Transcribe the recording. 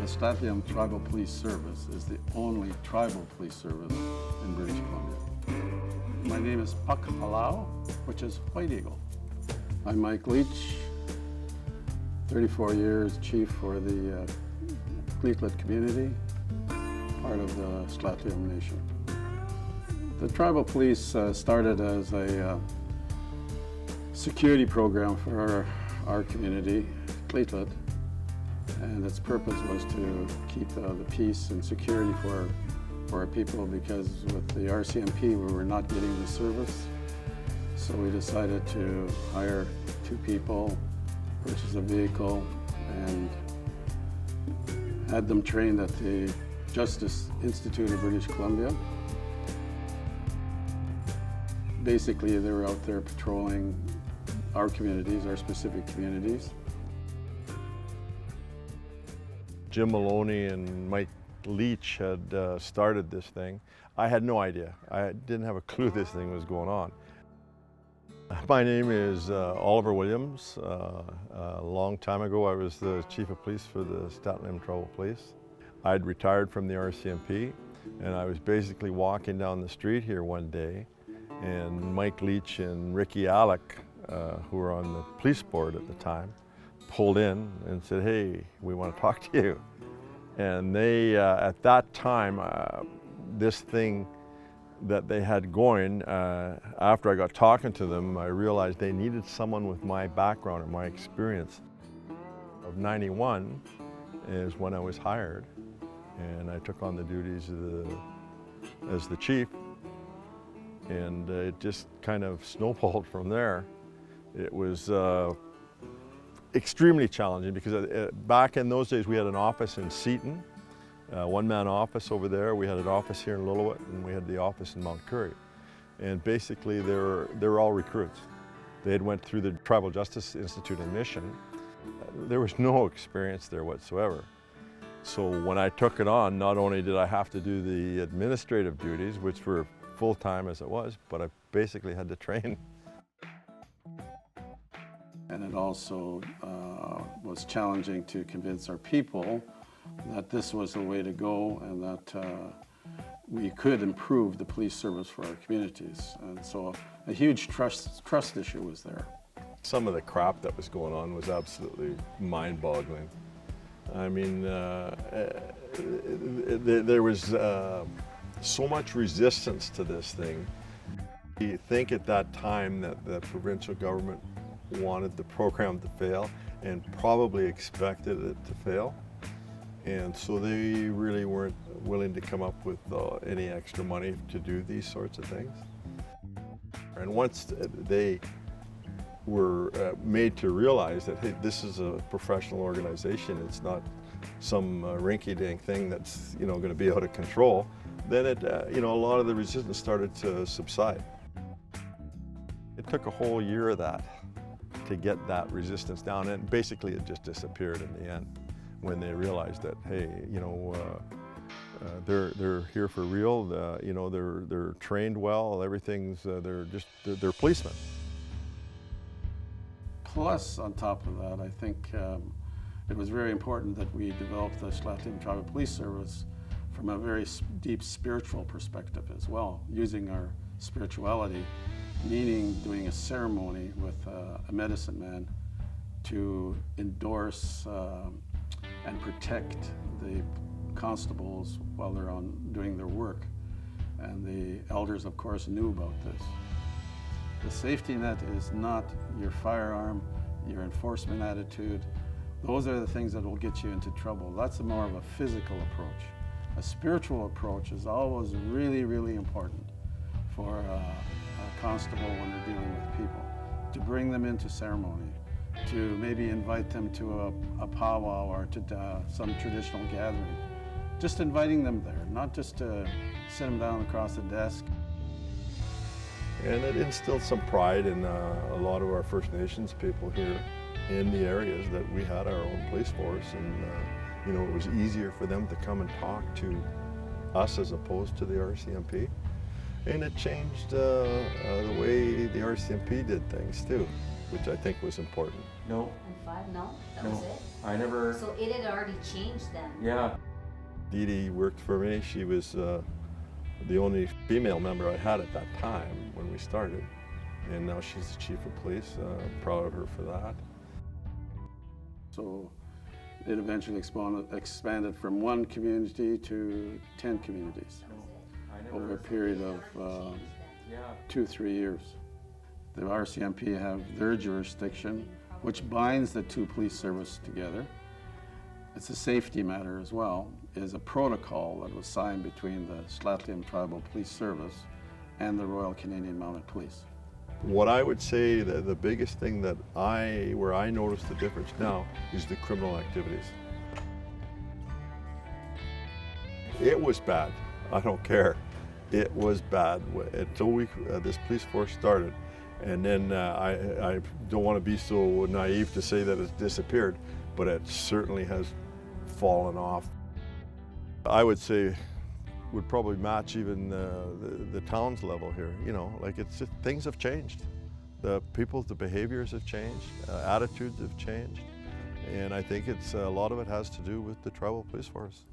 The Stl'Alt'Imx Tribal Police Service is the only tribal police service in British Columbia. My name is Puck Palau, which is White Eagle. I'm Mike Leach, 34 years chief for the Stl'atl'imx community, part of the Stl'Alt'Imx Nation. The tribal police started as a security program for our community, Stl'atl'imx, and its purpose was to keep the peace and security for our people, because with the RCMP we were not getting the service. So we decided to hire 2 people, purchase a vehicle, and had them trained at the Justice Institute of British Columbia. Basically, they were out there patrolling our communities, our specific communities. Jim Maloney and Mike Leach had started this thing. I had no idea. I didn't have a clue this thing was going on. My name is Oliver Williams. A long time ago I was the Chief of Police for the Stl'Alt'Imx Tribal Police. I'd retired from the RCMP, and I was basically walking down the street here one day, and Mike Leach and Ricky Alec, who were on the police board at the time, pulled in and said, "Hey, we want to talk to you." And they, at that time, this thing that they had going, after I got talking to them, I realized they needed someone with my background and my experience. Of '91 is when I was hired, and I took on the duties as the chief, and it just kind of snowballed from there. It was extremely challenging because back in those days we had an office in Seaton, one-man office over there. We had an office here in Lillooet, and we had the office in Mount Currie. And basically they were all recruits. They had went through the Tribal Justice Institute in Mission. There was no experience there whatsoever. So when I took it on, not only did I have to do the administrative duties, which were full-time as it was, but I basically had to train. And it also was challenging to convince our people that this was the way to go, and that we could improve the police service for our communities. And so a huge trust issue was there. Some of the crap that was going on was absolutely mind-boggling. I mean, there was so much resistance to this thing. You think at that time that the provincial government wanted the program to fail and probably expected it to fail. And so they really weren't willing to come up with any extra money to do these sorts of things. And once they were made to realize that, hey, this is a professional organization, it's not some rinky-dink thing that's going to be out of control, then it, a lot of the resistance started to subside. It took a whole year of that to get that resistance down, and basically it just disappeared in the end when they realized that, hey, they're here for real. They're trained well. Everything's they're policemen. Plus, on top of that, I think it was very important that we developed the Stl'Alt'Imx Tribal Police Service from a very deep spiritual perspective as well, using our spirituality, meaning doing a ceremony with a medicine man to endorse and protect the constables while they're doing their work. And the elders, of course, knew about this. The safety net is not your firearm, your enforcement attitude. Those are the things that will get you into trouble. That's more of a physical approach. A spiritual approach is always really, really important for a constable when they're dealing with people, to bring them into ceremony, to maybe invite them to a powwow or to some traditional gathering. Just inviting them there, not just to sit them down across the desk. And it instilled some pride in a lot of our First Nations people here in the areas that we had our own police force, and it was easier for them to come and talk to us as opposed to the RCMP. And it changed the way the RCMP did things too. which I think was important. No, And 5? No? That no, was it? I never, So it had already changed then? yeah. Dee Dee worked for me. She was the only female member I had at that time when we started. And now she's the chief of police. Proud of her for that. So it eventually expanded from 1 community to 10 communities I never, over a period of yeah. 2-3 years. The RCMP have their jurisdiction, which binds the 2 police services together. It's a safety matter as well, is a protocol that was signed between the Stl'Alt'Imx Tribal Police Service and the Royal Canadian Mounted Police. What I would say that the biggest thing that where I noticed the difference now is the criminal activities. It was bad. I don't care. It was bad until this police force started. And then I don't want to be so naive to say that it's disappeared, but it certainly has fallen off. I would say would probably match even the town's level here. You know, like it's just, things have changed. The behaviors have changed, attitudes have changed, and I think a lot of it has to do with the tribal police force.